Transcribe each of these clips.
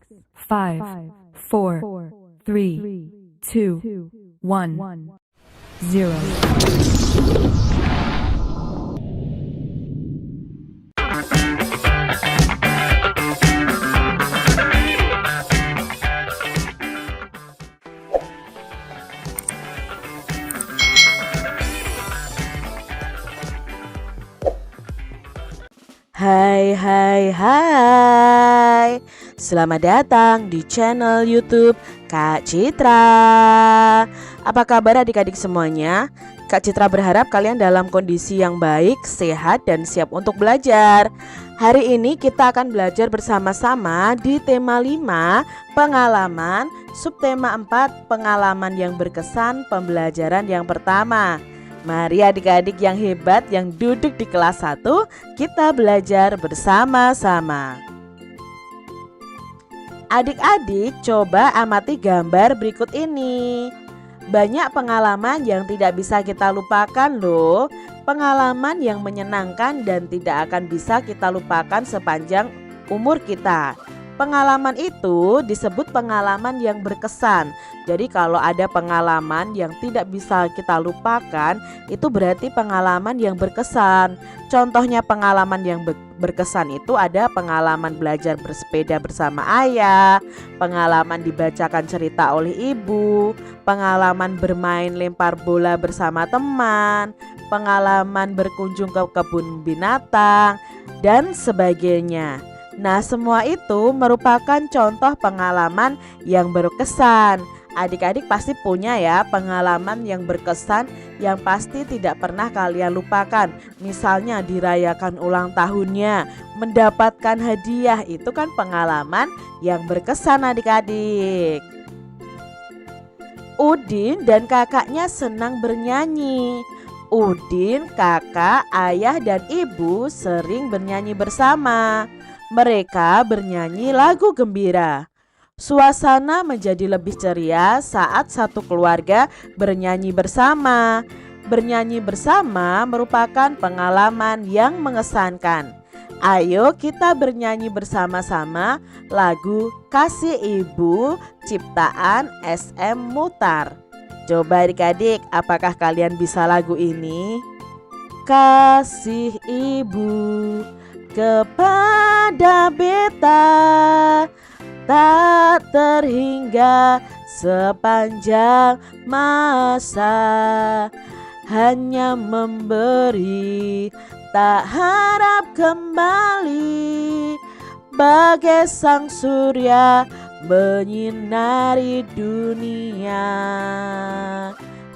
5, 4, 3, 2, 1, 0. Hai. Selamat datang di channel YouTube Kak Citra. Apa kabar adik-adik semuanya? Kak Citra berharap kalian dalam kondisi yang baik, sehat, dan siap untuk belajar. Hari ini kita akan belajar bersama-sama di tema 5, pengalaman, subtema 4, pengalaman yang berkesan, pembelajaran yang pertama. Mari adik-adik yang hebat yang duduk di kelas 1, kita belajar bersama-sama. Adik-adik coba amati gambar berikut ini. Banyak pengalaman yang tidak bisa kita lupakan loh. Pengalaman yang menyenangkan dan tidak akan bisa kita lupakan sepanjang umur kita. Pengalaman itu disebut pengalaman yang berkesan. Jadi kalau ada pengalaman yang tidak bisa kita lupakan, itu berarti pengalaman yang berkesan. Contohnya pengalaman yang berkesan itu ada pengalaman belajar bersepeda bersama ayah, pengalaman dibacakan cerita oleh ibu, pengalaman bermain lempar bola bersama teman, pengalaman berkunjung ke kebun binatang, dan sebagainya. Nah, semua itu merupakan contoh pengalaman yang berkesan. Adik-adik pasti punya ya pengalaman yang berkesan yang pasti tidak pernah kalian lupakan. Misalnya dirayakan ulang tahunnya, mendapatkan hadiah, itu kan pengalaman yang berkesan adik-adik. Udin dan kakaknya senang bernyanyi. Udin, kakak, ayah, dan ibu sering bernyanyi bersama. Mereka bernyanyi lagu gembira. Suasana menjadi lebih ceria saat satu keluarga bernyanyi bersama. Bernyanyi bersama merupakan pengalaman yang mengesankan. Ayo kita bernyanyi bersama-sama lagu Kasih Ibu ciptaan SM Muchtar. Coba adik-adik, apakah kalian bisa lagu ini? Kasih Ibu kepada beta tak terhingga sepanjang masa, hanya memberi tak harap kembali, bagai sang surya menyinari dunia.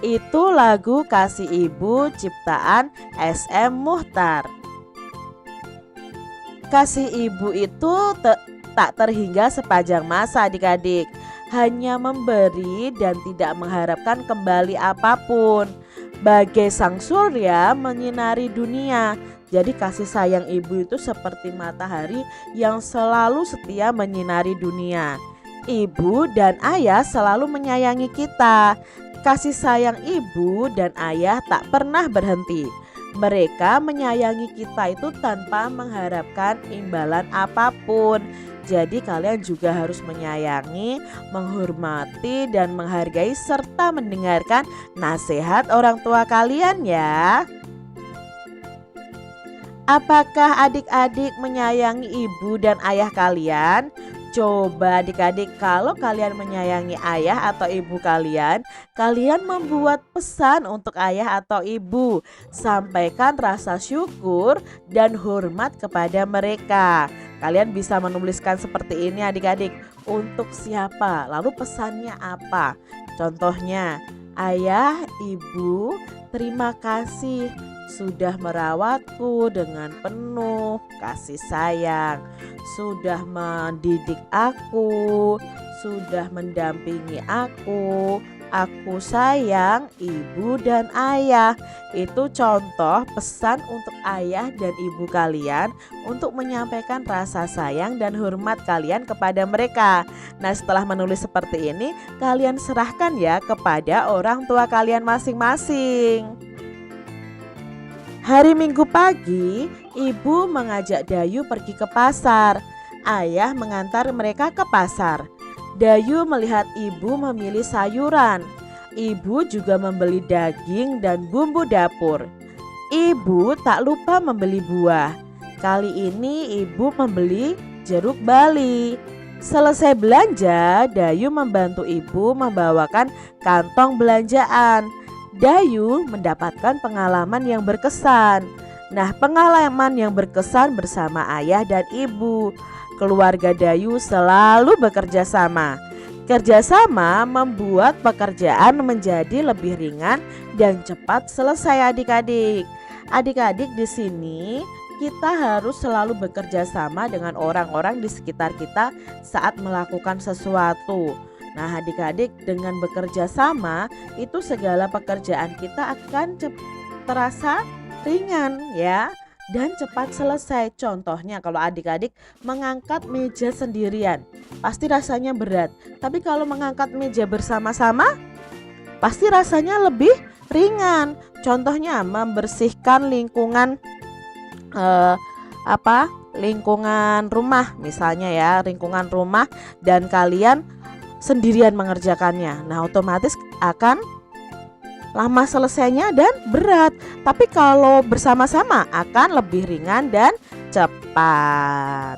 Itu lagu Kasih Ibu ciptaan SM Muchtar. Kasih ibu itu tak terhingga sepanjang masa adik-adik, hanya memberi dan tidak mengharapkan kembali apapun, bagai sang surya menyinari dunia. Jadi kasih sayang ibu itu seperti matahari yang selalu setia menyinari dunia. Ibu dan ayah selalu menyayangi kita. Kasih sayang ibu dan ayah tak pernah berhenti. Mereka menyayangi kita itu tanpa mengharapkan imbalan apapun. Jadi kalian juga harus menyayangi, menghormati, dan menghargai serta mendengarkan nasihat orang tua kalian ya. Apakah adik-adik menyayangi ibu dan ayah kalian? Coba adik-adik, kalau kalian menyayangi ayah atau ibu kalian, kalian membuat pesan untuk ayah atau ibu. Sampaikan rasa syukur dan hormat kepada mereka. Kalian bisa menuliskan seperti ini adik-adik. Untuk siapa? Lalu pesannya apa? Contohnya, ayah, ibu, terima kasih sudah merawatku dengan penuh kasih sayang, sudah mendidik aku, sudah mendampingi aku sayang ibu dan ayah. Itu contoh pesan untuk ayah dan ibu kalian untuk menyampaikan rasa sayang dan hormat kalian kepada mereka. Nah, setelah menulis seperti ini, kalian serahkan ya kepada orang tua kalian masing-masing. Hari Minggu pagi, ibu mengajak Dayu pergi ke pasar. ayah mengantar mereka ke pasar. Dayu melihat ibu memilih sayuran. Ibu juga membeli daging dan bumbu dapur. Ibu tak lupa membeli buah. Kali ini ibu membeli jeruk bali. Selesai belanja, Dayu membantu ibu membawakan kantong belanjaan. Dayu mendapatkan pengalaman yang berkesan. Nah, pengalaman yang berkesan bersama ayah dan ibu. Keluarga Dayu selalu bekerja sama. Kerjasama membuat pekerjaan menjadi lebih ringan dan cepat selesai adik-adik. Adik-adik di sini kita harus selalu bekerja sama dengan orang-orang di sekitar kita saat melakukan sesuatu. Nah, adik-adik dengan bekerja sama itu segala pekerjaan kita akan terasa ringan ya dan cepat selesai. Contohnya kalau adik-adik mengangkat meja sendirian pasti rasanya berat. Tapi kalau mengangkat meja bersama-sama pasti rasanya lebih ringan. Contohnya membersihkan lingkungan lingkungan rumah misalnya ya, lingkungan rumah dan kalian sendirian mengerjakannya. Nah, otomatis akan lama selesainya dan berat. Tapi kalau bersama-sama akan lebih ringan dan cepat.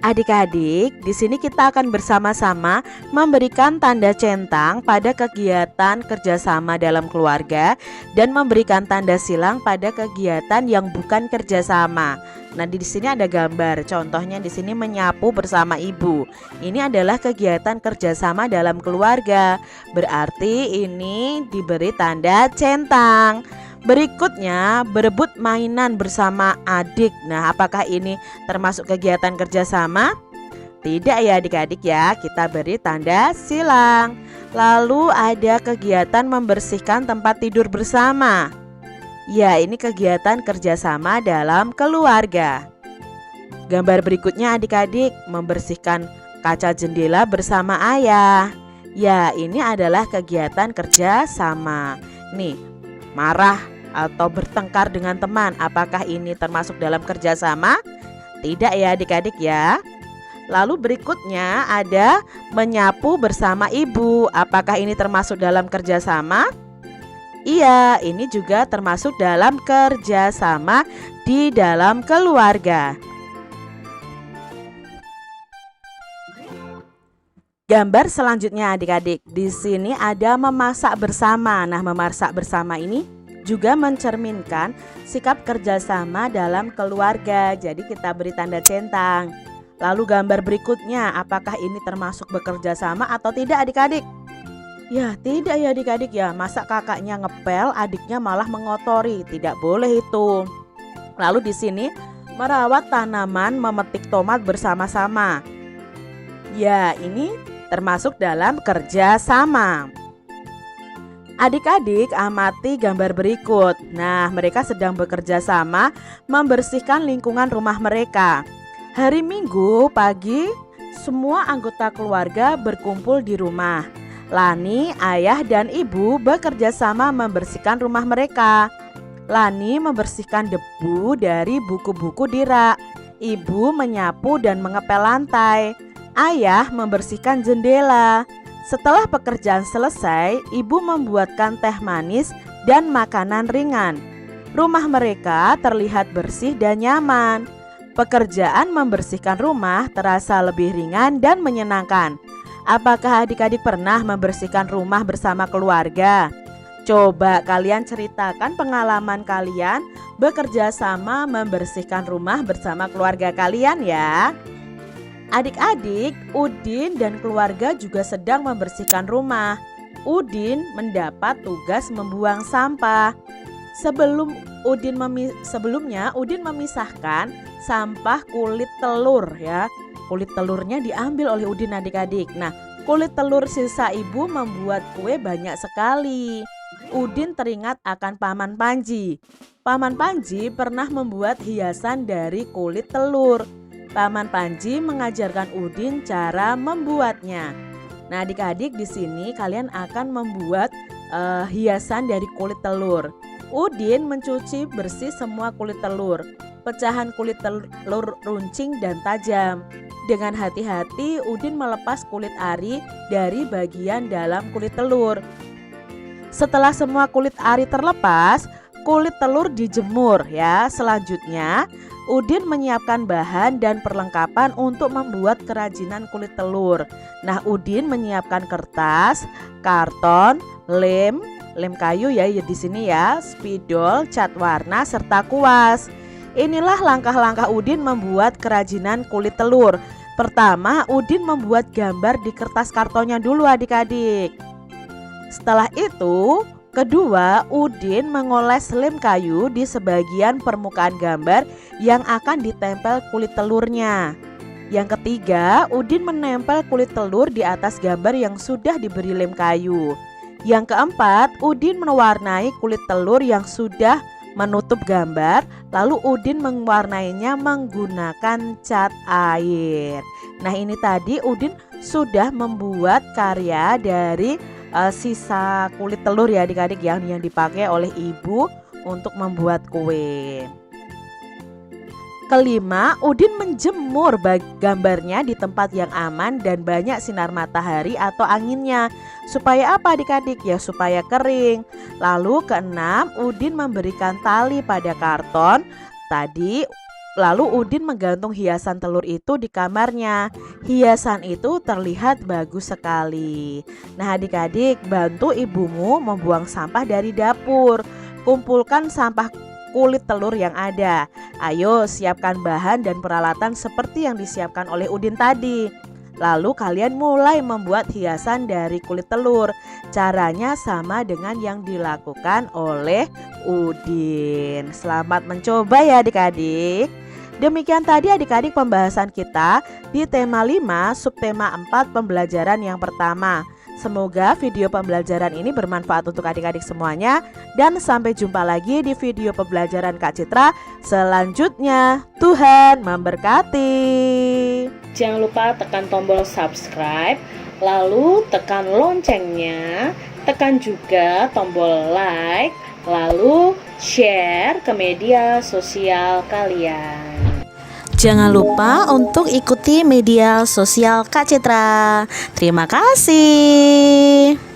Adik-adik, di sini kita akan bersama-sama memberikan tanda centang pada kegiatan kerjasama dalam keluarga dan memberikan tanda silang pada kegiatan yang bukan kerjasama. Nah, di sini ada gambar. Contohnya di sini menyapu bersama ibu. Ini adalah kegiatan kerjasama dalam keluarga. Berarti ini diberi tanda centang. Berikutnya berebut mainan bersama adik. Nah, apakah ini termasuk kegiatan kerjasama? Tidak ya adik-adik ya, kita beri tanda silang. Lalu ada kegiatan membersihkan tempat tidur bersama. Ya, ini kegiatan kerjasama dalam keluarga. Gambar berikutnya adik-adik membersihkan kaca jendela bersama ayah. Ya, ini adalah kegiatan kerjasama. Nih, marah atau bertengkar dengan teman, apakah ini termasuk dalam kerjasama? Tidak ya adik-adik ya. Lalu berikutnya ada menyapu bersama ibu, apakah ini termasuk dalam kerjasama? Iya, ini juga termasuk dalam kerjasama di dalam keluarga. Gambar selanjutnya adik-adik, di sini ada memasak bersama. Nah, memasak bersama ini juga mencerminkan sikap kerjasama dalam keluarga. Jadi kita beri tanda centang. Lalu gambar berikutnya, apakah ini termasuk bekerja sama atau tidak adik-adik? Ya, tidak ya adik-adik ya. Masa kakaknya ngepel, adiknya malah mengotori? Tidak boleh itu. Lalu di sini merawat tanaman, memetik tomat bersama-sama. Ya, ini termasuk dalam kerja sama. Adik-adik amati gambar berikut. Nah, mereka sedang bekerja sama membersihkan lingkungan rumah mereka. Hari Minggu pagi, semua anggota keluarga berkumpul di rumah. Lani, ayah dan ibu bekerja sama membersihkan rumah mereka. Lani membersihkan debu dari buku-buku di rak. Ibu menyapu dan mengepel lantai. Ayah membersihkan jendela. Setelah pekerjaan selesai, ibu membuatkan teh manis dan makanan ringan. Rumah mereka terlihat bersih dan nyaman. Pekerjaan membersihkan rumah terasa lebih ringan dan menyenangkan. Apakah adik-adik pernah membersihkan rumah bersama keluarga? Coba kalian ceritakan pengalaman kalian bekerja sama membersihkan rumah bersama keluarga kalian ya. Adik-adik, Udin dan keluarga juga sedang membersihkan rumah. Udin mendapat tugas membuang sampah. Sebelumnya Udin memisahkan sampah kulit telur ya. Kulit telurnya diambil oleh Udin adik-adik. Nah, kulit telur sisa ibu membuat kue banyak sekali. Udin teringat akan Paman Panji. Paman Panji pernah membuat hiasan dari kulit telur. Paman Panji mengajarkan Udin cara membuatnya. Nah, adik-adik di sini kalian akan membuat hiasan dari kulit telur. Udin mencuci bersih semua kulit telur. pecahan kulit telur runcing dan tajam. Dengan hati-hati Udin melepas kulit ari dari bagian dalam kulit telur. Setelah semua kulit ari terlepas, kulit telur dijemur ya. Selanjutnya Udin menyiapkan bahan dan perlengkapan untuk membuat kerajinan kulit telur. Nah, Udin menyiapkan kertas, karton, lem kayu ya di sini ya, spidol, cat warna serta kuas. Inilah langkah-langkah Udin membuat kerajinan kulit telur. Pertama, Udin membuat gambar di kertas kartonnya dulu adik-adik. Setelah itu, kedua, Udin mengoles lem kayu di sebagian permukaan gambar yang akan ditempel kulit telurnya. Yang ketiga, Udin menempel kulit telur di atas gambar yang sudah diberi lem kayu. Yang keempat, Udin mewarnai kulit telur yang sudah menutup gambar, lalu Udin mewarnainya menggunakan cat air. Nah, ini tadi Udin sudah membuat karya dari sisa kulit telur ya adik-adik yang dipakai oleh ibu untuk membuat kue. Kelima, Udin menjemur gambarnya di tempat yang aman dan banyak sinar matahari atau anginnya. Supaya apa adik-adik? Ya supaya kering. Lalu keenam, Udin memberikan tali pada karton tadi. Lalu Udin menggantung hiasan telur itu di kamarnya. Hiasan itu terlihat bagus sekali. Nah adik-adik, bantu ibumu membuang sampah dari dapur. Kumpulkan sampah kulit telur yang ada. Ayo siapkan bahan dan peralatan seperti yang disiapkan oleh Udin tadi. Lalu kalian mulai membuat hiasan dari kulit telur. Caranya sama dengan yang dilakukan oleh Udin. Selamat mencoba ya adik-adik. Demikian tadi adik-adik pembahasan kita di tema 5 subtema 4 pembelajaran yang pertama. Semoga video pembelajaran ini bermanfaat untuk adik-adik semuanya. Dan sampai jumpa lagi di video pembelajaran Kak Citra selanjutnya. Tuhan memberkati. Jangan lupa tekan tombol subscribe, lalu tekan loncengnya, tekan juga tombol like, lalu share ke media sosial kalian. Jangan lupa untuk ikuti media sosial Kak Citra. Terima kasih.